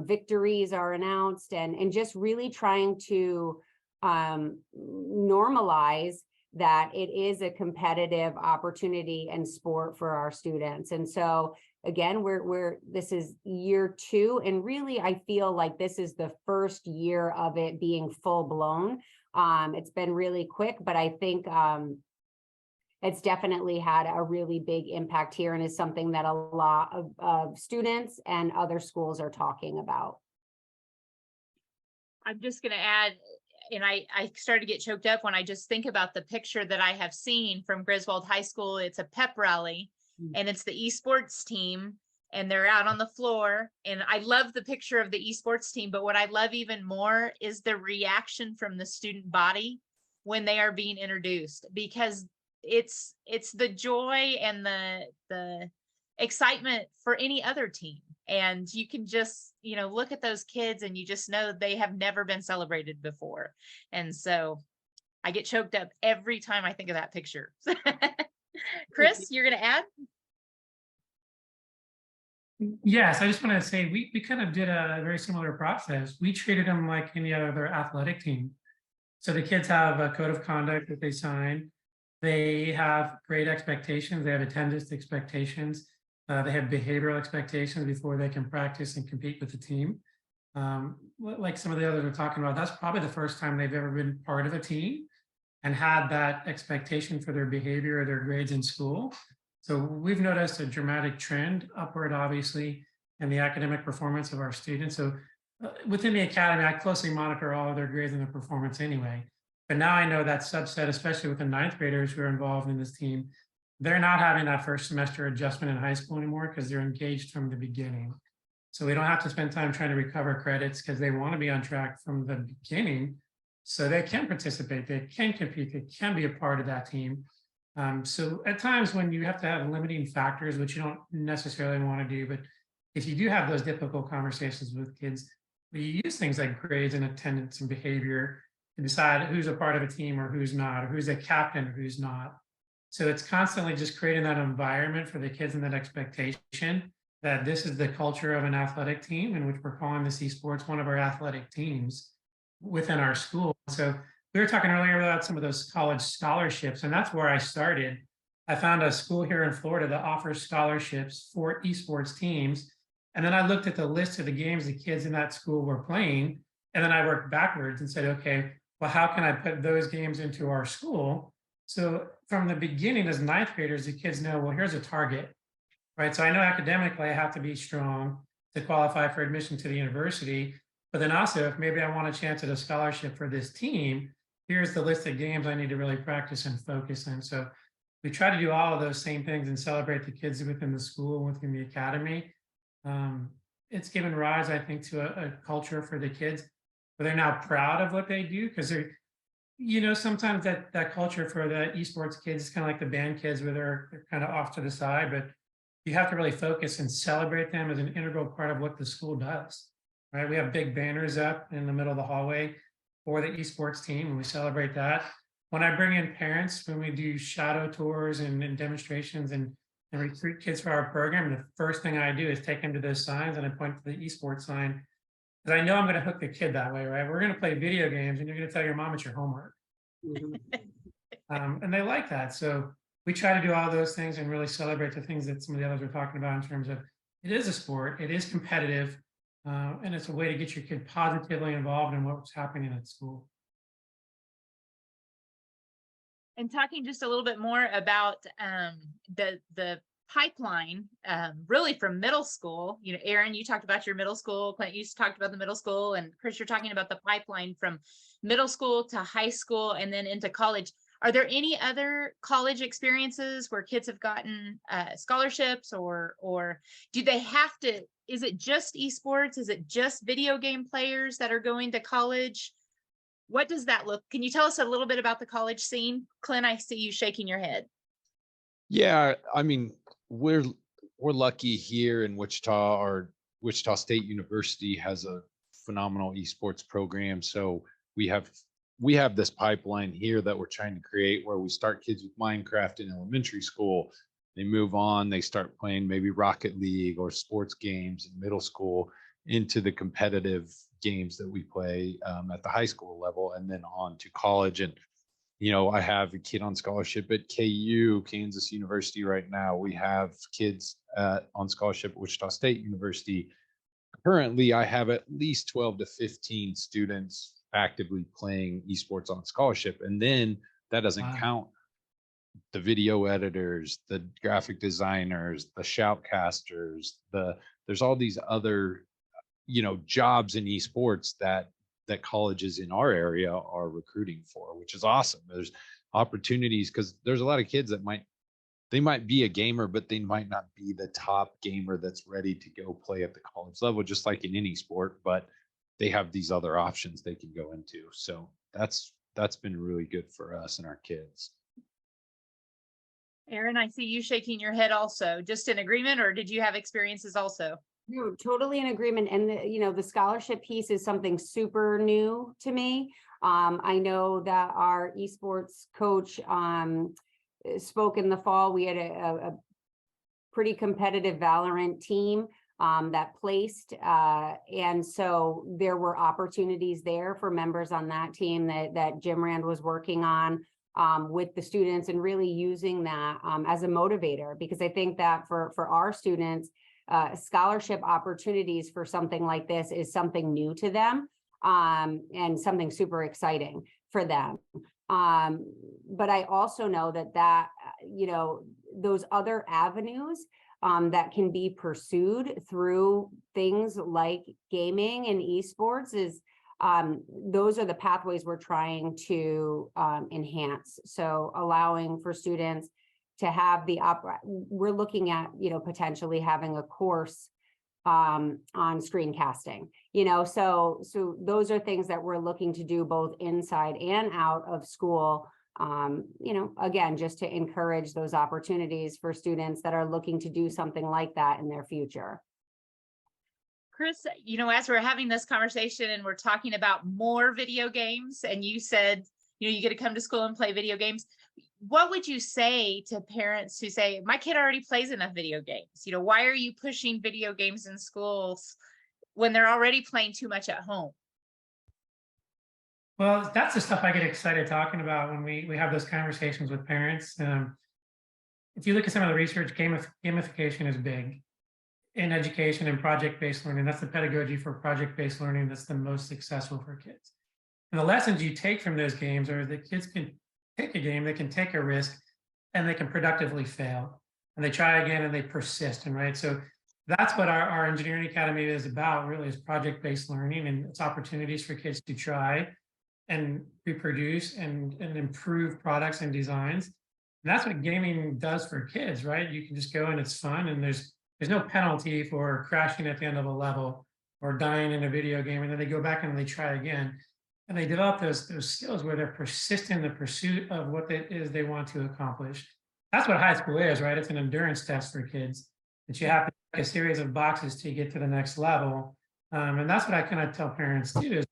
Victories are announced, and just really trying to normalize that it is a competitive opportunity and sport for our students. And so again, this is year 2, and really I feel like this is the first year of it being full blown. It's been really quick, but I think it's definitely had a really big impact here and is something that a lot of students and other schools are talking about. I'm just going to add, and I started to get choked up when I just think about the picture that I have seen from Griswold High School. It's a pep rally and it's the esports team and they're out on the floor. And I love the picture of the esports team, but what I love even more is the reaction from the student body when they are being introduced, because it's the joy and the excitement for any other team. And you can just, look at those kids and you just know they have never been celebrated before. And so I get choked up every time I think of that picture. Chris, you're going to add? Yes, I just want to say we kind of did a very similar process. We treated them like any other athletic team. So the kids have a code of conduct that they sign. They have grade expectations. They have attendance expectations. They have behavioral expectations before they can practice and compete with the team. Like some of the others are talking about, that's probably the first time they've ever been part of a team and had that expectation for their behavior or their grades in school. So we've noticed a dramatic trend upward, obviously, in the academic performance of our students. So within the academy, I closely monitor all of their grades and their performance anyway. But now I know that subset, especially with the ninth graders who are involved in this team, they're not having that first semester adjustment in high school anymore because they're engaged from the beginning. So we don't have to spend time trying to recover credits because they want to be on track from the beginning. So they can participate, they can compete, they can be a part of that team. So at times when you have to have limiting factors, which you don't necessarily want to do, but if you do have those difficult conversations with kids, we use things like grades and attendance and behavior to decide who's a part of a team or who's not, or who's a captain or who's not. So it's constantly just creating that environment for the kids and that expectation that this is the culture of an athletic team, in which we're calling this esports one of our athletic teams within our school. So we were talking earlier about some of those college scholarships, and that's where I started. I found a school here in Florida that offers scholarships for esports teams. And then I looked at the list of the games the kids in that school were playing. And then I worked backwards and said, okay, well, how can I put those games into our school? So from the beginning, as ninth graders, the kids know, well, here's a target, right? So I know academically I have to be strong to qualify for admission to the university. But then also, if maybe I want a chance at a scholarship for this team, here's the list of games I need to really practice and focus in. So we try to do all of those same things and celebrate the kids within the school, within the academy. It's given rise, I think, to a culture for the kids where they're now proud of what they do, because they're, sometimes that culture for the esports kids is kind of like the band kids where they're kind of off to the side, but you have to really focus and celebrate them as an integral part of what the school does, right? We have big banners up in the middle of the hallway for the esports team, and we celebrate that. When I bring in parents, when we do shadow tours and demonstrations and recruit kids for our program, the first thing I do is take them to those signs and I point to the esports sign, because I know I'm going to hook the kid that way, right? We're going to play video games and you're going to tell your mom it's your homework. And they like that. So we try to do all those things and really celebrate the things that some of the others are talking about in terms of it is a sport, it is competitive, and it's a way to get your kid positively involved in what's happening at school. And talking just a little bit more about the pipeline, really from middle school. Aaron, you talked about your middle school. Clint, you talked about the middle school, and Chris, you're talking about the pipeline from middle school to high school and then into college. Are there any other college experiences where kids have gotten scholarships, or do they have to? Is it just esports? Is it just video game players that are going to college? What does that look? Can you tell us a little bit about the college scene? Clint, I see you shaking your head. Yeah, I mean, we're lucky here in Wichita. Our Wichita State University has a phenomenal esports program. So we have this pipeline here that we're trying to create, where we start kids with Minecraft in elementary school. They move on, they start playing maybe Rocket League or sports games in middle school, into the competitive games that we play at the high school level, and then on to college. And I have a kid on scholarship at KU, Kansas University right now. We have kids on scholarship at Wichita State University. Currently, I have at least 12 to 15 students actively playing esports on scholarship. And then that doesn't count the video editors, the graphic designers, the shoutcasters, there's all these other, jobs in esports that colleges in our area are recruiting for, which is awesome. There's opportunities because there's a lot of kids that they might be a gamer, but they might not be the top gamer that's ready to go play at the college level, just like in any sport, but they have these other options they can go into. So that's been really good for us and our kids. Aaron, I see you shaking your head also. Just in agreement, or did you have experiences also? No, totally in agreement. And the scholarship piece is something super new to me. I know that our esports coach spoke in the fall. We had a pretty competitive Valorant team that placed. And so there were opportunities there for members on that team that Jim Rand was working on with the students, and really using that as a motivator, because I think that for our students, scholarship opportunities for something like this is something new to them, and something super exciting for them. But I also know that those other avenues that can be pursued through things like gaming and esports is those are the pathways we're trying to enhance. So allowing for students to have we're looking at, potentially having a course on screencasting, so those are things that we're looking to do both inside and out of school, again, just to encourage those opportunities for students that are looking to do something like that in their future. Chris, as we're having this conversation and we're talking about more video games, and you said, you get to come to school and play video games, what would you say to parents who say, my kid already plays enough video games? Why are you pushing video games in schools when they're already playing too much at home? Well, that's the stuff I get excited talking about when we have those conversations with parents. If you look at some of the research, gamification is big in education and project-based learning. That's the pedagogy for project-based learning that's the most successful for kids. And the lessons you take from those games are that kids can take a game, they can take a risk, and they can productively fail. And they try again and they persist. And right. So that's what our engineering academy is about, really, is project-based learning, and it's opportunities for kids to try and reproduce and improve products and designs. And that's what gaming does for kids, right? You can just go and it's fun, and there's no penalty for crashing at the end of a level or dying in a video game, and then they go back and they try again. And they develop those skills where they're persistent in the pursuit of what it is they want to accomplish. That's what high school is, right? It's an endurance test for kids that you have to take a series of boxes to get to the next level. And that's what I kind of tell parents too, is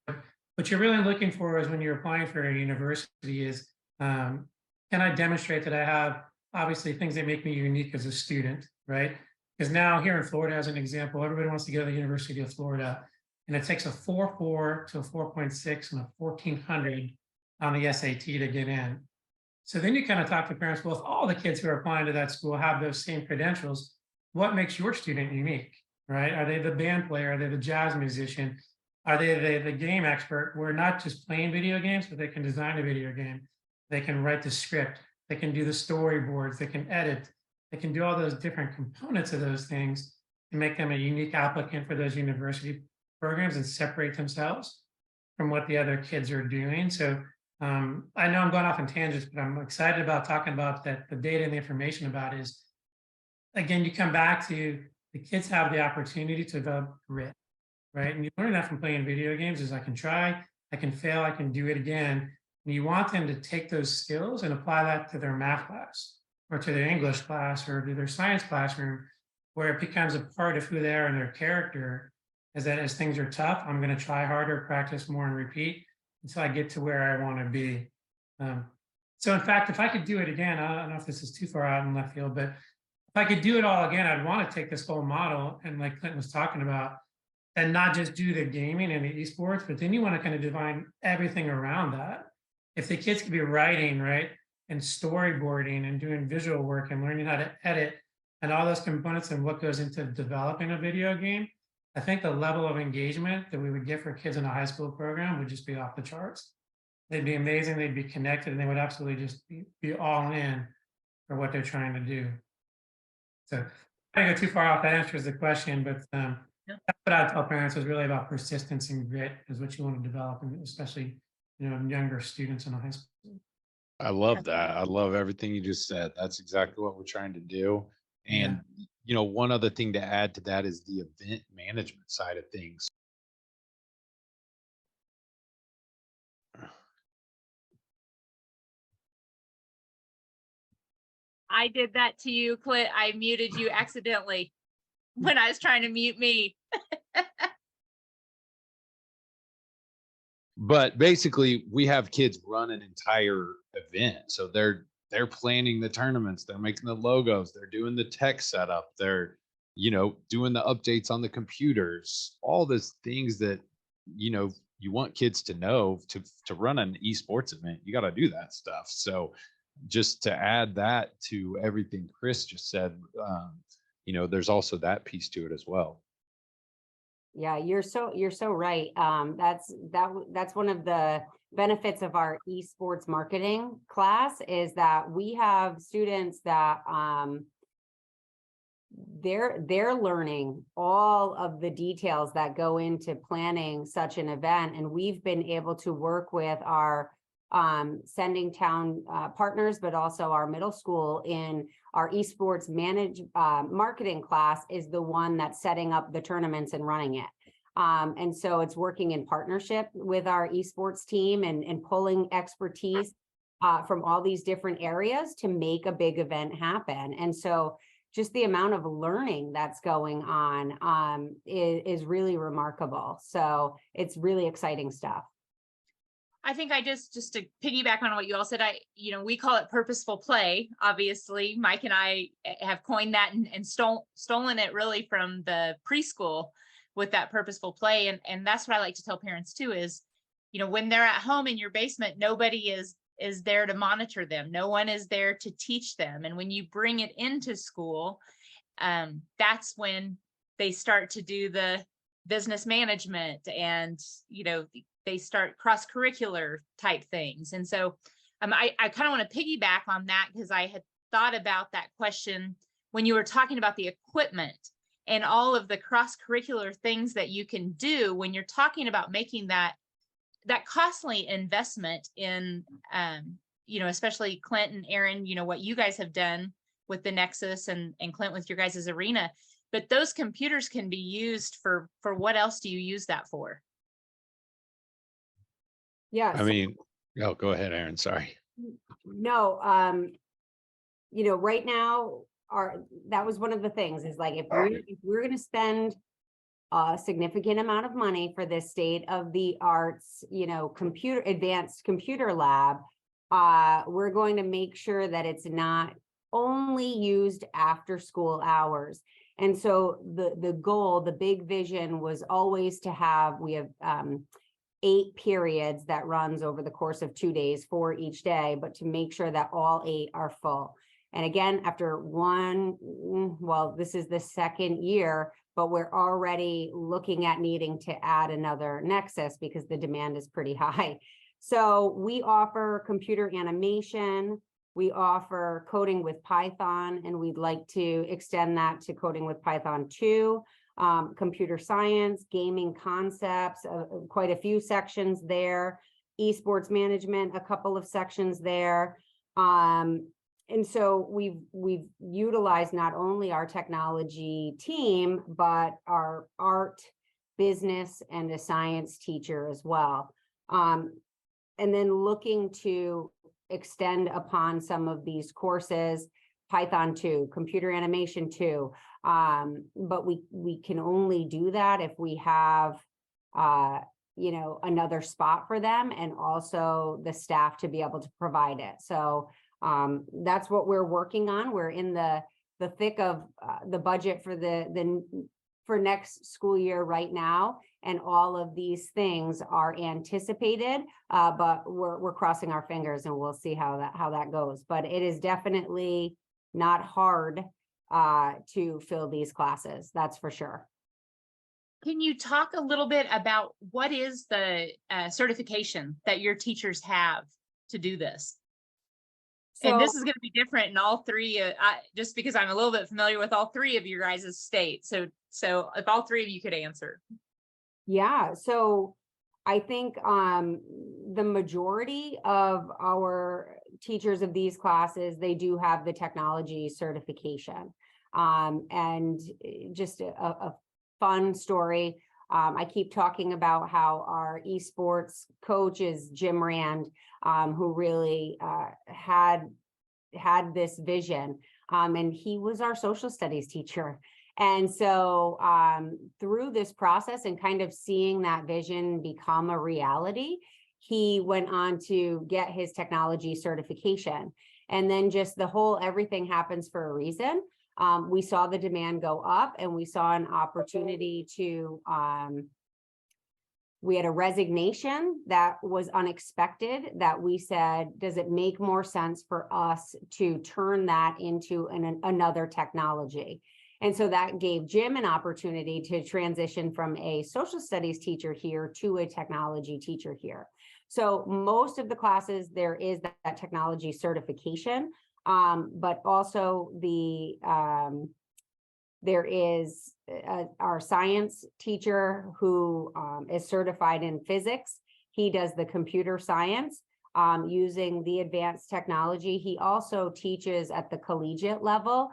what you're really looking for is when you're applying for a university is, can I demonstrate that I have obviously things that make me unique as a student, right? Because now here in Florida, as an example, everybody wants to go to the University of Florida, and it takes a 4.4 to a 4.6 and a 1400 on the SAT to get in. So then you kind of talk to parents, well, if all the kids who are applying to that school have those same credentials, what makes your student unique, right? Are they the band player? Are they the jazz musician? Are they the game expert? We're not just playing video games, but they can design a video game. They can write the script. They can do the storyboards. They can edit. They can do all those different components of those things to make them a unique applicant for those university programs and separate themselves from what the other kids are doing. So I know I'm going off on tangents, but I'm excited about talking about that. The data and the information about is, again, you come back to the kids have the opportunity to develop grit, right? And you learn that from playing video games is I can try, I can fail, I can do it again. And you want them to take those skills and apply that to their math class or to their English class or to their science classroom, where it becomes a part of who they are and their character. Is that as things are tough, I'm going to try harder, practice more, and repeat until I get to where I want to be. So in fact, if I could do it again, I don't know if this is too far out in left field, but if I could do it all again, I'd want to take this whole model, and like Clinton was talking about, and not just do the gaming and the esports, but then you want to kind of define everything around that. If the kids could be writing, right, and storyboarding and doing visual work and learning how to edit and all those components and what goes into developing a video game, I think the level of engagement that we would get for kids in a high school program would just be off the charts. They'd be amazing, they'd be connected, and they would absolutely just be all in for what they're trying to do. So I don't go too far off. That answers the question, but that's what I tell parents is really about persistence and grit is what you want to develop, and especially in younger students in high school. I love that. I love everything you just said. That's exactly what we're trying to do. And one other thing to add to that is the event management side of things. I did that to you, Clint. I muted you accidentally when I was trying to mute me. But basically, we have kids run an entire event. So they're planning the tournaments, they're making the logos, they're doing the tech setup, they're doing the updates on the computers, all those things that you want kids to know to run an esports event. You got to do that stuff. So just to add that to everything Chris just said, there's also that piece to it as well. Yeah, you're so right. That's one of the benefits of our esports marketing class is that we have students that they're learning all of the details that go into planning such an event, and we've been able to work with our sending town partners, but also our middle school in our esports marketing class is the one that's setting up the tournaments and running it. And so it's working in partnership with our esports team and pulling expertise from all these different areas to make a big event happen. And so just the amount of learning that's going on is really remarkable. So it's really exciting stuff. I think I just to piggyback on what you all said, we call it purposeful play. Obviously, Mike and I have coined that and stolen it really from the preschool with that purposeful play. And that's what I like to tell parents too is, when they're at home in your basement, nobody is there to monitor them. No one is there to teach them. And when you bring it into school, that's when they start to do the business management and, they start cross-curricular type things. And so I kind of want to piggyback on that because I had thought about that question when you were talking about the equipment and all of the cross-curricular things that you can do when you're talking about making that costly investment in, especially Clint and Aaron, what you guys have done with the Nexus and Clint with your guys' arena, but those computers can be used for what else do you use that for? Yeah. I mean, go ahead, Aaron. Sorry. No, right now, that was one of the things is like, if we're going to spend a significant amount of money for this state of the arts, advanced computer lab, we're going to make sure that it's not only used after school hours. And so the goal, the big vision was always to have, we have 8 periods that runs over the course of 2 days for each day, but to make sure that all 8 are full. And again, after this is the second year, but we're already looking at needing to add another Nexus because the demand is pretty high. So we offer computer animation, we offer coding with Python, and we'd like to extend that to coding with Python 2. Computer science, gaming concepts, quite a few sections there, esports management, a couple of sections there. And so we've utilized not only our technology team, but our art, business, and a science teacher as well. And then looking to extend upon some of these courses, Python 2, computer animation 2. But we can only do that if we have, another spot for them and also the staff to be able to provide it. So that's what we're working on. We're in the thick of the budget for next school year right now. And all of these things are anticipated, but we're crossing our fingers and we'll see how that goes. But it is definitely not hard to fill these classes, that's for sure. Can you talk a little bit about what is the certification that your teachers have to do this? And So this is going to be different in all three, just because I'm a little bit familiar with all three of your guys' states. So if all three of you could answer. yeah, so I think the majority of our teachers of these classes, they do have the technology certification. And just a fun story. I keep talking about how our esports coach is Jim Rand, who really had this vision. And he was our social studies teacher. And so through this process and kind of seeing that vision become a reality, he went on to get his technology certification. And then just the whole everything happens for a reason. We saw the demand go up, and we saw an opportunity to, we had a resignation that was unexpected, that we said, does it make more sense for us to turn that into another technology? And so that gave Jim an opportunity to transition from a social studies teacher here to a technology teacher here. So most of the classes, there is that technology certification, but also there is our science teacher who is certified in physics. He does the computer science using the advanced technology. He also teaches at the collegiate level.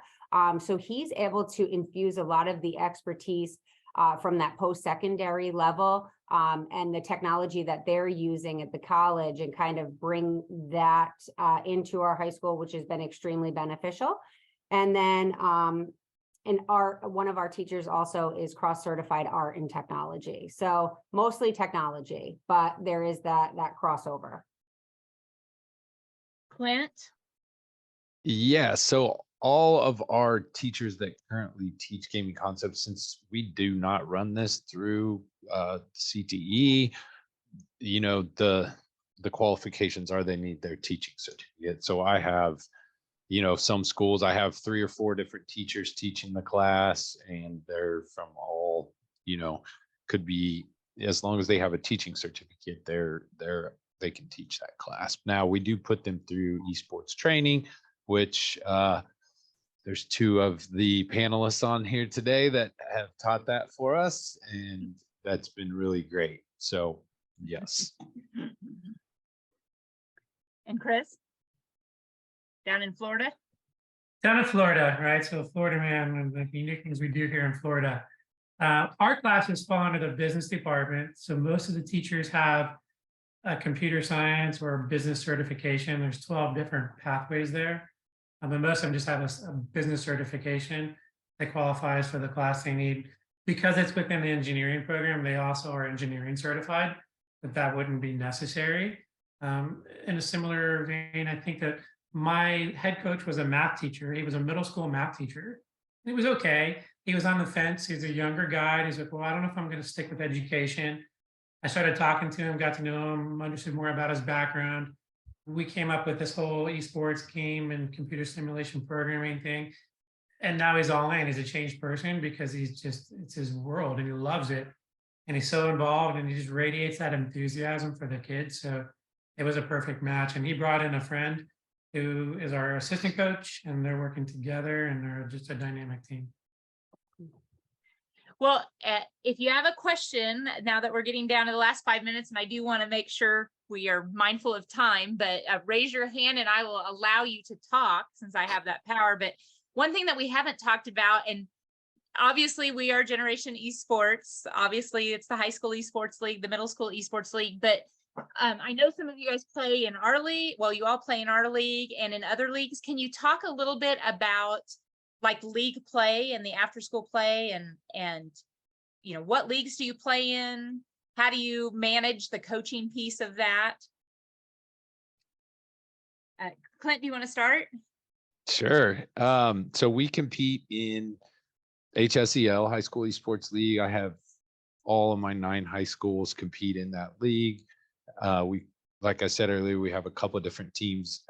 So he's able to infuse a lot of the expertise from that post-secondary level and the technology that they're using at the college, and kind of bring that into our high school, which has been extremely beneficial. And then one of our teachers also is cross-certified art and technology. So mostly technology, but there is that crossover. Clint? Yeah, so all of our teachers that currently teach gaming concepts, since we do not run this through CTE, you know, the qualifications are they need their teaching certificate. So I have, you know, some schools I have 3 or 4 different teachers teaching the class, and they're from all, you know, could be, as long as they have a teaching certificate, they can teach that class. Now we do put them through esports training, which there's 2 of the panelists on here today that have taught that for us, and that's been really great. So yes. And Chris? Down in Florida? Down in Florida, right? So Florida man, and the unique things we do here in Florida. Our classes fall under the business department. So most of the teachers have a computer science or business certification. There's 12 different pathways there. But most of them just have a business certification that qualifies for the class they need. Because it's within the engineering program, they also are engineering certified, but that wouldn't be necessary. In a similar vein, I think that my head coach was a math teacher. He was a middle school math teacher. It was okay. He was on the fence. He's a younger guy. And he's like, well, I don't know if I'm going to stick with education. I started talking to him, got to know him, understood more about his background. We came up with this whole esports game and computer simulation programming thing. And now he's all in. He's a changed person because it's his world and he loves it. And he's so involved and he just radiates that enthusiasm for the kids. So it was a perfect match. And he brought in a friend who is our assistant coach, and they're working together, and they're just a dynamic team. Well, if you have a question, now that we're getting down to the last 5 minutes, and I do want to make sure we are mindful of time, but raise your hand and I will allow you to talk since I have that power. But one thing that we haven't talked about, and obviously we are Generation Esports, obviously it's the high school esports league, the middle school esports league, but I know some of you guys play in our league. Well, you all play in our league and in other leagues. Can you talk a little bit about like league play and the after school play, and you know, what leagues do you play in? How do you manage the coaching piece of that? Clint, do you want to start? Sure. So we compete in HSEL, High School Esports League. I have all of my 9 high schools compete in that league. Like I said earlier, we have a couple of different teams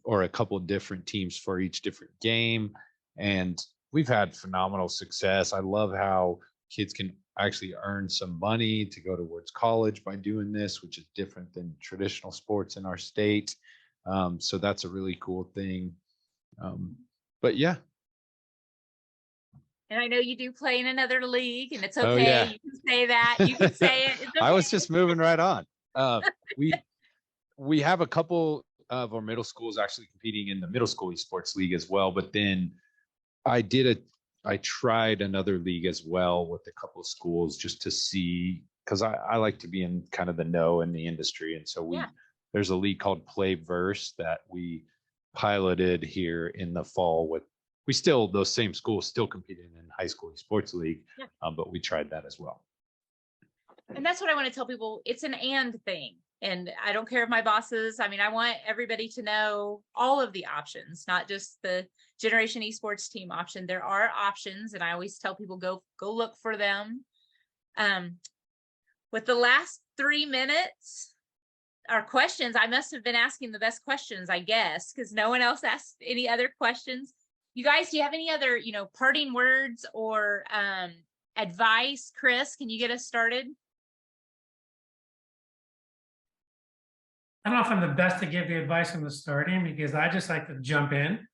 or a couple of different teams for each different game. And we've had phenomenal success. I love how kids can actually earn some money to go towards college by doing this, which is different than traditional sports in our state. So that's a really cool thing. But yeah. And I know you do play in another league, and it's Oh, okay. yeah. You can say that. You can say it. It's I was okay. just moving right on. We have a couple of our middle schools actually competing in the middle school esports league as well. But then I tried another league as well with a couple of schools just to see, because I like to be in kind of the know in the industry. And so there's a league called Playverse that we piloted here in the fall with, those same schools still competing in high school esports league, but we tried that as well. And that's what I want to tell people. It's an and thing. And I don't care if my bosses, I want everybody to know all of the options, not just the Generation Esports team option. There are options, and I always tell people go look for them. With the last 3 minutes, our questions, I must have been asking the best questions, I guess, because no one else asked any other questions. You guys, do you have any other, parting words or advice? Chris, can you get us started? I don't know if I'm the best to give the advice on the starting, because I just like to jump in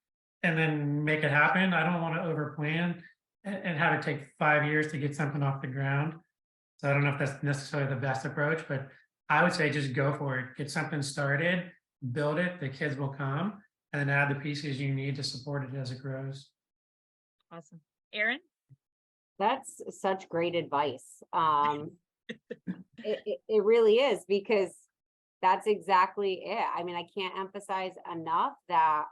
and then make it happen. I don't want to overplan and have it take 5 years to get something off the ground. So I don't know if that's necessarily the best approach, but I would say just go for it. Get something started, build it, the kids will come, and then add the pieces you need to support it as it grows. Awesome. Erin? That's such great advice. It really is, because that's exactly it. I can't emphasize enough that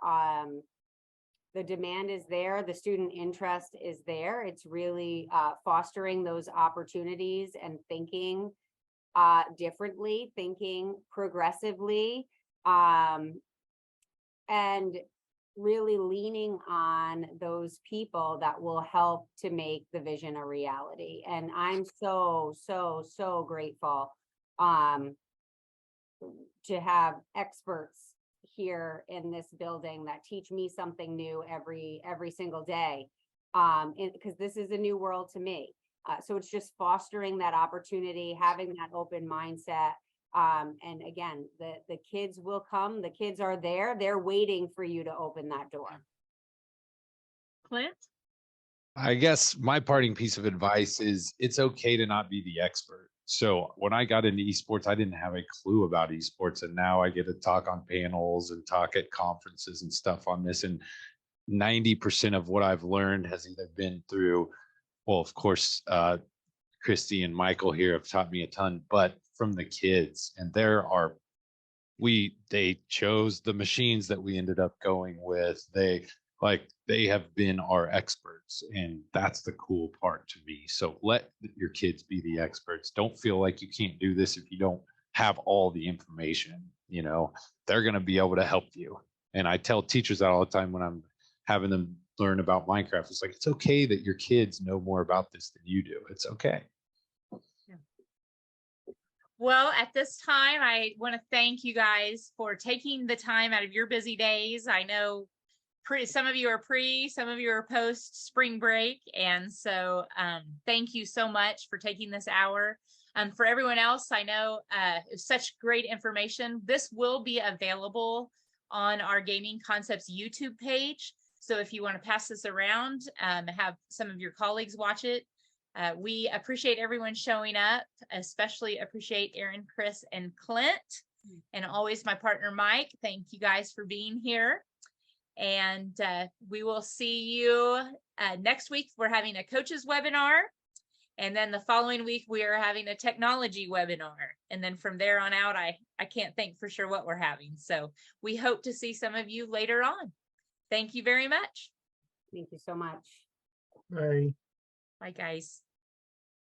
the demand is there, the student interest is there. It's really fostering those opportunities and thinking differently, thinking progressively, and really leaning on those people that will help to make the vision a reality. And I'm so grateful to have experts here in this building that teach me something new every single day, because this is a new world to me. So it's just fostering that opportunity, having that open mindset. And again, the kids will come, the kids are there, they're waiting for you to open that door. Clint? I guess my parting piece of advice is it's okay to not be the expert. So when I got into esports, I didn't have a clue about esports, and now I get to talk on panels and talk at conferences and stuff on this. And 90% of what I've learned has either been through, well, of course, Christy and Michael here have taught me a ton, but from the kids. And they chose the machines that we ended up going with. They have been our experts, and that's the cool part to me. So let your kids be the experts. Don't feel like you can't do this if you don't have all the information. They're going to be able to help you. And I tell teachers that all the time when I'm having them learn about Minecraft. It's like, it's okay that your kids know more about this than you do. It's okay. Well, at this time, I want to thank you guys for taking the time out of your busy days. I know some of you are some of you are post spring break. And so thank you so much for taking this hour. For everyone else, I know it's such great information. This will be available on our Gaming Concepts YouTube page. So if you want to pass this around, have some of your colleagues watch it. We appreciate everyone showing up, especially appreciate Erin, Chris, and Clint, and always my partner, Mike. Thank you guys for being here. And we will see you next week. We're having a coaches webinar. And then the following week, we are having a technology webinar. And then from there on out, I can't think for sure what we're having. So we hope to see some of you later on. Thank you very much. Thank you so much. Bye. Bye, guys.